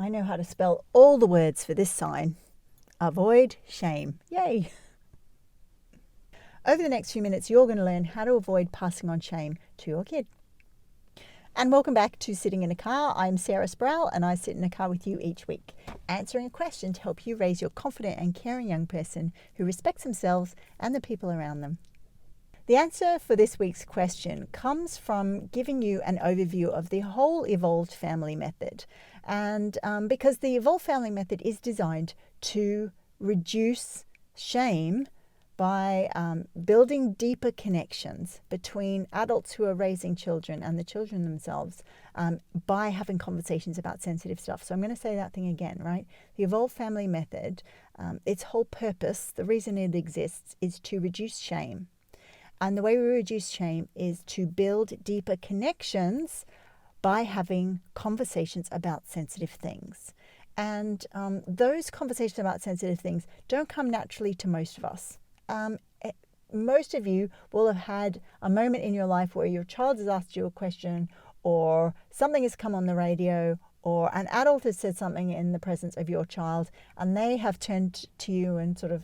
I know how to spell all the words for this sign. Avoid shame. Yay! Over the next few minutes, you're going to learn how to avoid passing on shame to your kid. And welcome back to Sitting in a Car. I'm Sarah Sproul, and I sit in a car with you each week, answering a question to help you raise your confident and caring young person who respects themselves and the people around them. The answer for this week's question comes from giving you an overview of the whole evolved family method. And because the evolved family method is designed to reduce shame by building deeper connections between adults who are raising children and the children themselves by having conversations about sensitive stuff. So I'm going to say that thing again, right? The evolved family method, its whole purpose, the reason it exists, is to reduce shame. And the way we reduce shame is to build deeper connections by having conversations about sensitive things. And those conversations about sensitive things don't come naturally to most of us. Most of you will have had a moment in your life where your child has asked you a question, or something has come on the radio, or an adult has said something in the presence of your child, and they have turned to you and sort of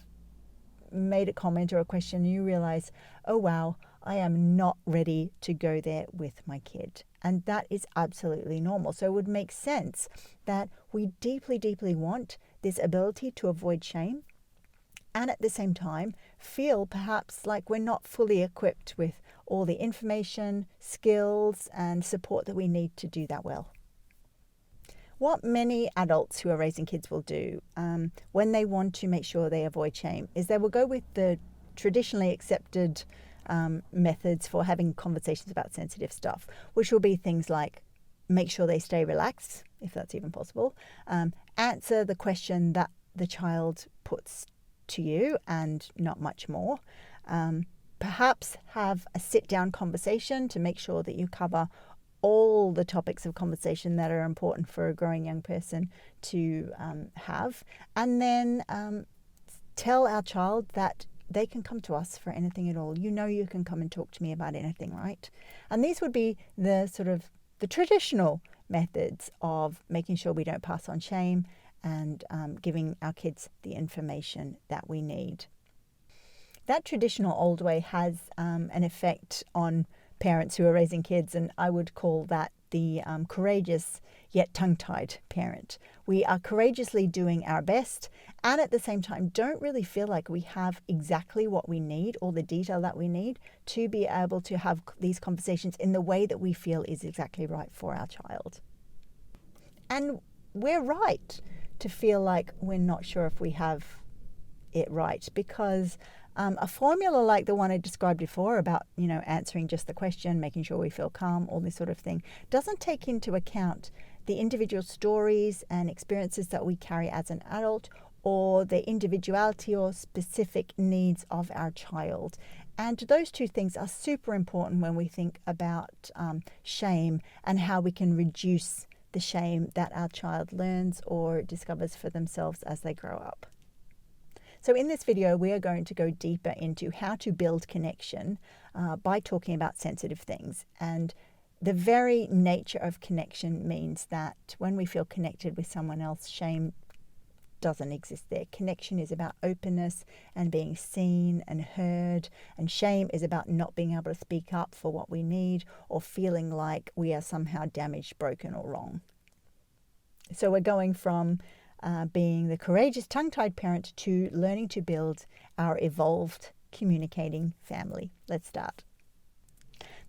made a comment or a question, and you realize, oh wow, I am not ready to go there with my kid. And that is absolutely normal. So it would make sense that we deeply, deeply want this ability to avoid shame, and at the same time feel perhaps like we're not fully equipped with all the information, skills, and support that we need to do that well. What many adults who are raising kids will do when they want to make sure they avoid shame is they will go with the traditionally accepted methods for having conversations about sensitive stuff, which will be things like make sure they stay relaxed, if that's even possible, answer the question that the child puts to you and not much more, perhaps have a sit-down conversation to make sure that you cover all the topics of conversation that are important for a growing young person to have, and then tell our child that they can come to us for anything at all. You know, you can come and talk to me about anything, right? And these would be the sort of the traditional methods of making sure we don't pass on shame and giving our kids the information that we need. That traditional old way has an effect on parents who are raising kids, and I would call that the courageous yet tongue-tied parent. We are courageously doing our best and at the same time don't really feel like we have exactly what we need or the detail that we need to be able to have these conversations in the way that we feel is exactly right for our child. And we're right to feel like we're not sure if we have it right, because a formula like the one I described before about, answering just the question, making sure we feel calm, all this sort of thing, doesn't take into account the individual stories and experiences that we carry as an adult, or the individuality or specific needs of our child. And those two things are super important when we think about shame and how we can reduce the shame that our child learns or discovers for themselves as they grow up. So in this video, we are going to go deeper into how to build connection by talking about sensitive things. And the very nature of connection means that when we feel connected with someone else, shame doesn't exist there. Connection is about openness and being seen and heard, and shame is about not being able to speak up for what we need or feeling like we are somehow damaged, broken, or wrong. So we're going from being the courageous tongue-tied parent to learning to build our evolved communicating family. Let's start.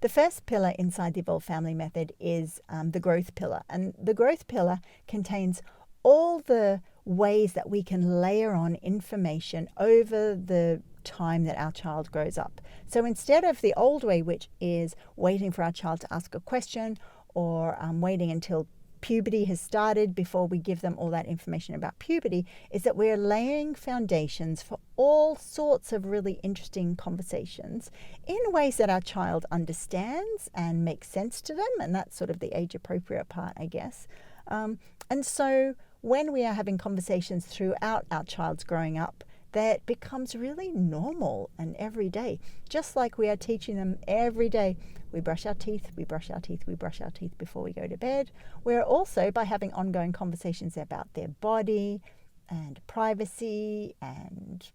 The first pillar inside the evolved family method is the growth pillar. And the growth pillar contains all the ways that we can layer on information over the time that our child grows up. So instead of the old way, which is waiting for our child to ask a question or waiting until puberty has started before we give them all that information about puberty, is that we're laying foundations for all sorts of really interesting conversations in ways that our child understands and makes sense to them. And that's sort of the age appropriate part, I guess. And so when we are having conversations throughout our child's growing up, that becomes really normal and everyday. Just like we are teaching them every day, we brush our teeth, we brush our teeth, we brush our teeth before we go to bed. We're also, by having ongoing conversations about their body and privacy and,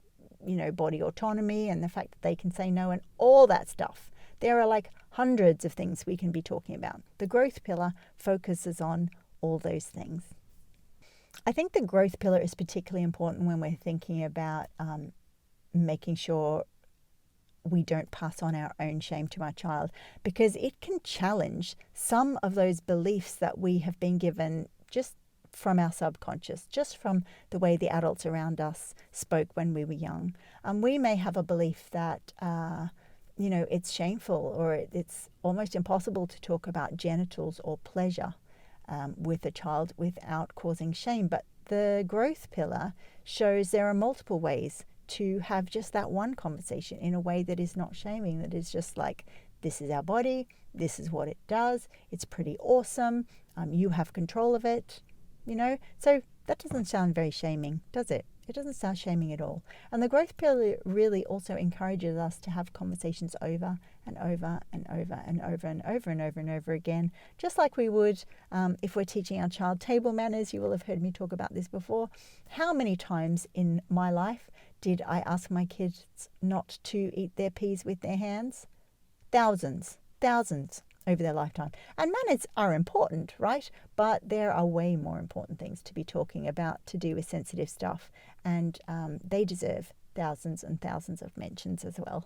body autonomy and the fact that they can say no and all that stuff. There are like hundreds of things we can be talking about. The growth pillar focuses on all those things. I think the growth pillar is particularly important when we're thinking about making sure we don't pass on our own shame to our child, because it can challenge some of those beliefs that we have been given just from our subconscious, just from the way the adults around us spoke when we were young. We may have a belief that it's shameful or it's almost impossible to talk about genitals or pleasure with a child without causing shame. But the growth pillar shows there are multiple ways to have just that one conversation in a way that is not shaming, that is just like, this is our body, this is what it does, it's pretty awesome, you have control of it, So that doesn't sound very shaming, does it? It doesn't sound shaming at all. And the growth pillar really also encourages us to have conversations over and over and over and over and over and over and over again, just like we would if we're teaching our child table manners. You will have heard me talk about this before. How many times in my life did I ask my kids not to eat their peas with their hands? Thousands over their lifetime. And manners are important, right? But there are way more important things to be talking about to do with sensitive stuff. And they deserve thousands and thousands of mentions as well.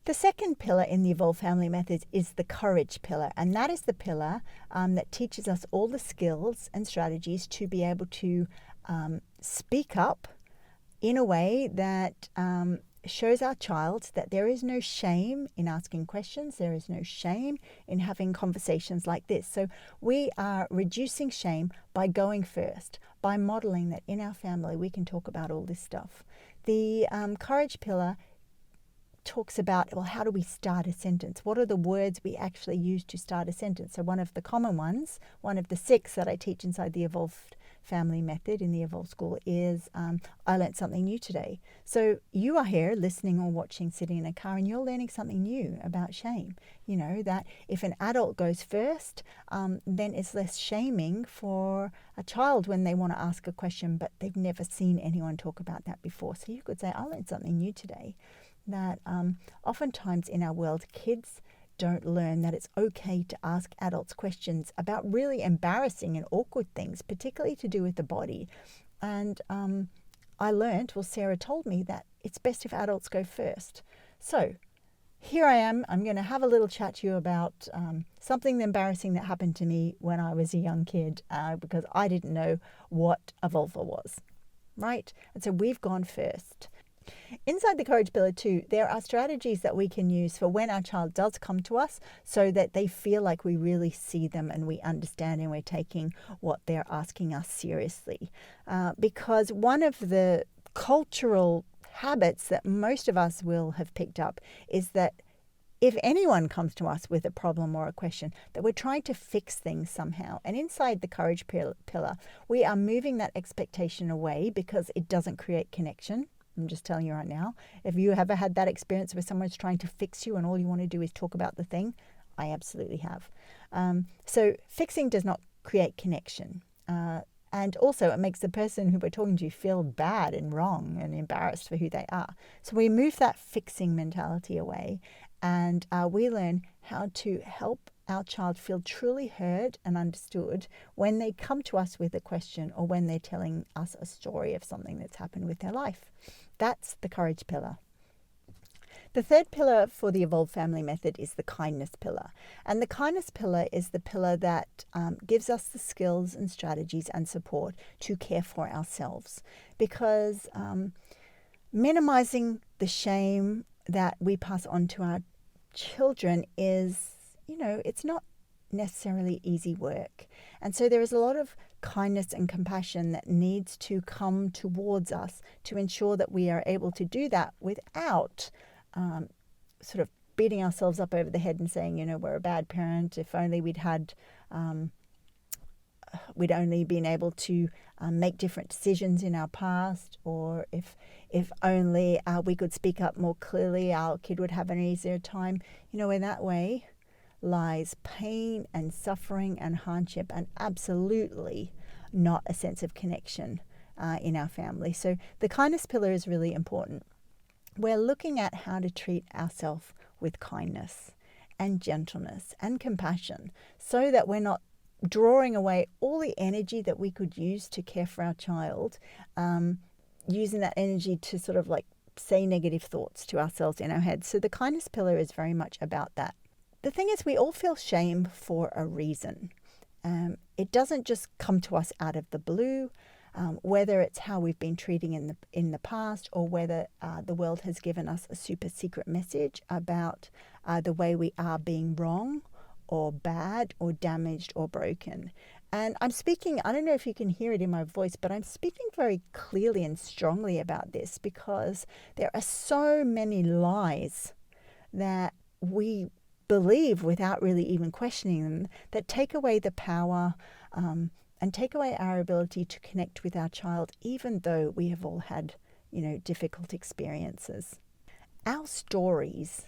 The second pillar in the Evolve Family Methods is the courage pillar. And that is the pillar that teaches us all the skills and strategies to be able to speak up in a way that shows our child that there is no shame in asking questions. There is no shame in having conversations like this. So we are reducing shame by going first, by modeling that in our family we can talk about all this stuff. The courage pillar talks about, well, how do we start a sentence? What are the words we actually use to start a sentence? So one of the common ones, one of the 6 that I teach inside the Evolved Family Method in the Evolve School is, I learned something new today. So you are here listening or watching, sitting in a car, and you're learning something new about shame. That if an adult goes first, then it's less shaming for a child when they want to ask a question, but they've never seen anyone talk about that before. So you could say, I learned something new today. That oftentimes in our world, kids don't learn that it's okay to ask adults questions about really embarrassing and awkward things, particularly to do with the body. And Sarah told me that it's best if adults go first. So here I am. I'm going to have a little chat to you about something embarrassing that happened to me when I was a young kid because I didn't know what a vulva was, right? And so we've gone first. Inside the courage pillar too, there are strategies that we can use for when our child does come to us so that they feel like we really see them and we understand and we're taking what they're asking us seriously. Because one of the cultural habits that most of us will have picked up is that if anyone comes to us with a problem or a question, that we're trying to fix things somehow. And inside the courage pillar, we are moving that expectation away because it doesn't create connection. I'm just telling you right now, if you ever had that experience where someone's trying to fix you and all you want to do is talk about the thing, I absolutely have. So fixing does not create connection. And also it makes the person who we're talking to feel bad and wrong and embarrassed for who they are. So we move that fixing mentality away and we learn how to help our child feel truly heard and understood when they come to us with a question or when they're telling us a story of something that's happened with their life. That's the courage pillar. The third pillar for the Evolve Family Method is the kindness pillar. And the kindness pillar is the pillar that gives us the skills and strategies and support to care for ourselves. Because minimizing the shame that we pass on to our children is, it's not necessarily easy work. And so there is a lot of kindness and compassion that needs to come towards us to ensure that we are able to do that without sort of beating ourselves up over the head and saying, we're a bad parent. If only we'd had, we'd only been able to make different decisions in our past, or if only we could speak up more clearly, our kid would have an easier time. In that way lies pain and suffering and hardship, and absolutely not a sense of connection in our family. So the kindness pillar is really important. We're looking at how to treat ourselves with kindness and gentleness and compassion, so that we're not drawing away all the energy that we could use to care for our child, using that energy to sort of like say negative thoughts to ourselves in our heads. So the kindness pillar is very much about that. The thing is, we all feel shame for a reason. It doesn't just come to us out of the blue. Whether it's how we've been treating in the past, or whether the world has given us a super secret message about the way we are being wrong or bad or damaged or broken. And I'm speaking, I don't know if you can hear it in my voice, but I'm speaking very clearly and strongly about this, because there are so many lies that we believe without really even questioning them, that take away the power and take away our ability to connect with our child, even though we have all had, difficult experiences. Our stories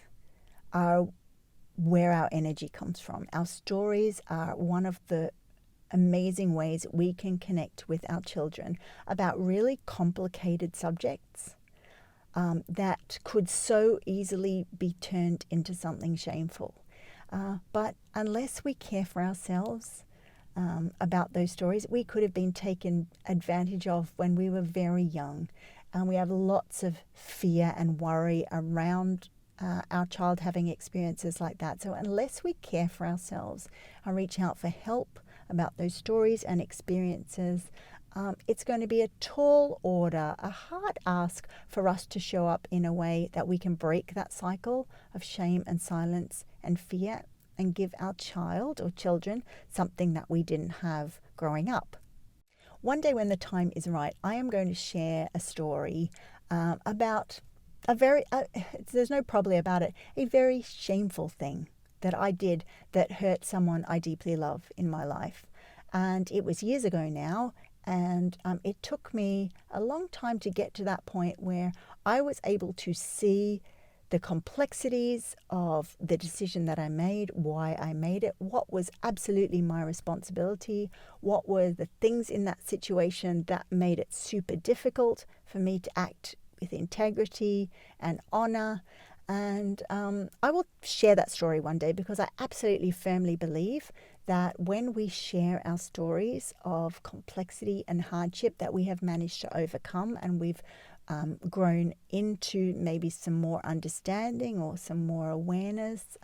are where our energy comes from. Our stories are one of the amazing ways we can connect with our children about really complicated subjects that could so easily be turned into something shameful. But unless we care for ourselves about those stories, we could have been taken advantage of when we were very young. And we have lots of fear and worry around our child having experiences like that. So unless we care for ourselves and reach out for help about those stories and experiences, it's going to be a tall order, a hard ask for us to show up in a way that we can break that cycle of shame and silence and fear, and give our child or children something that we didn't have growing up. One day when the time is right, I am going to share a story about there's no probably about it, a very shameful thing that I did that hurt someone I deeply love in my life. And it was years ago now, and it took me a long time to get to that point where I was able to see the complexities of the decision that I made, why I made it, what was absolutely my responsibility, what were the things in that situation that made it super difficult for me to act with integrity and honor. And I will share that story one day, because I absolutely firmly believe that when we share our stories of complexity and hardship that we have managed to overcome, and we've grown into maybe some more understanding or some more awareness,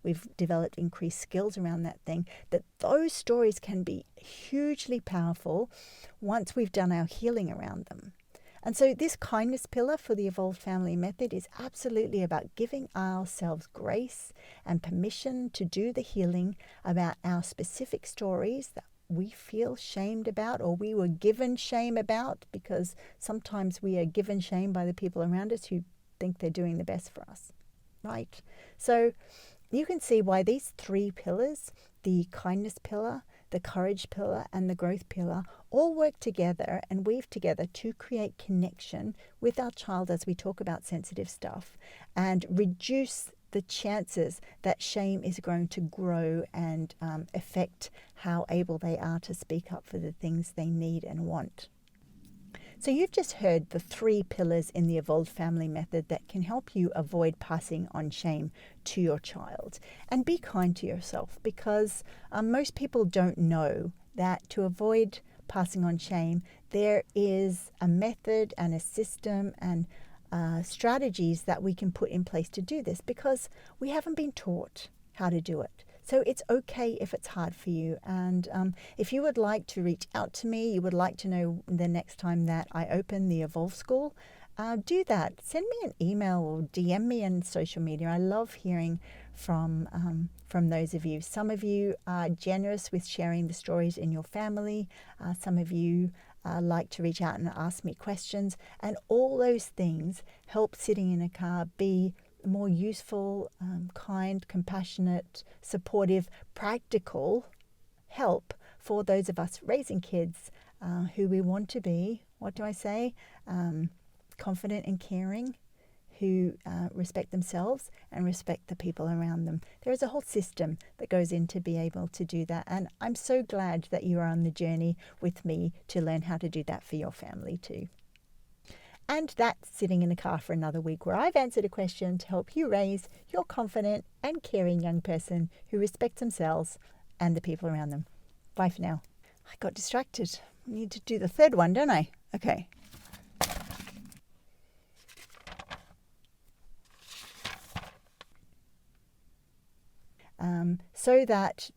we've developed increased skills around that thing, that those stories can be hugely powerful once we've done our healing around them. And so this kindness pillar for the Evolved Family Method is absolutely about giving ourselves grace and permission to do the healing about our specific stories that we feel shamed about, or we were given shame about, because sometimes we are given shame by the people around us who think they're doing the best for us, right? So you can see why these three pillars, the kindness pillar, the courage pillar, and the growth pillar, all work together and weave together to create connection with our child as we talk about sensitive stuff, and reduce the chances that shame is going to grow and affect how able they are to speak up for the things they need and want. So you've just heard the three pillars in the Evolved Family Method that can help you avoid passing on shame to your child. And be kind to yourself, because most people don't know that to avoid passing on shame, there is a method and a system and strategies that we can put in place to do this, because we haven't been taught how to do it. So it's okay if it's hard for you. And if you would like to reach out to me, you would like to know the next time that I open the Evolve School, do that. Send me an email or DM me on social media. I love hearing from those of you. Some of you are generous with sharing the stories in your family. Some of you like to reach out and ask me questions. And all those things help Sitting in a Car be more useful, kind, compassionate, supportive, practical help for those of us raising kids who we want to be, what do I say? Confident and caring, who respect themselves and respect the people around them. There is a whole system that goes in to be able to do that. And I'm so glad that you are on the journey with me to learn how to do that for your family too. And that's Sitting in the Car for another week, where I've answered a question to help you raise your confident and caring young person who respects themselves and the people around them. Bye for now. I got distracted. I need to do the third one, don't I? Okay. So that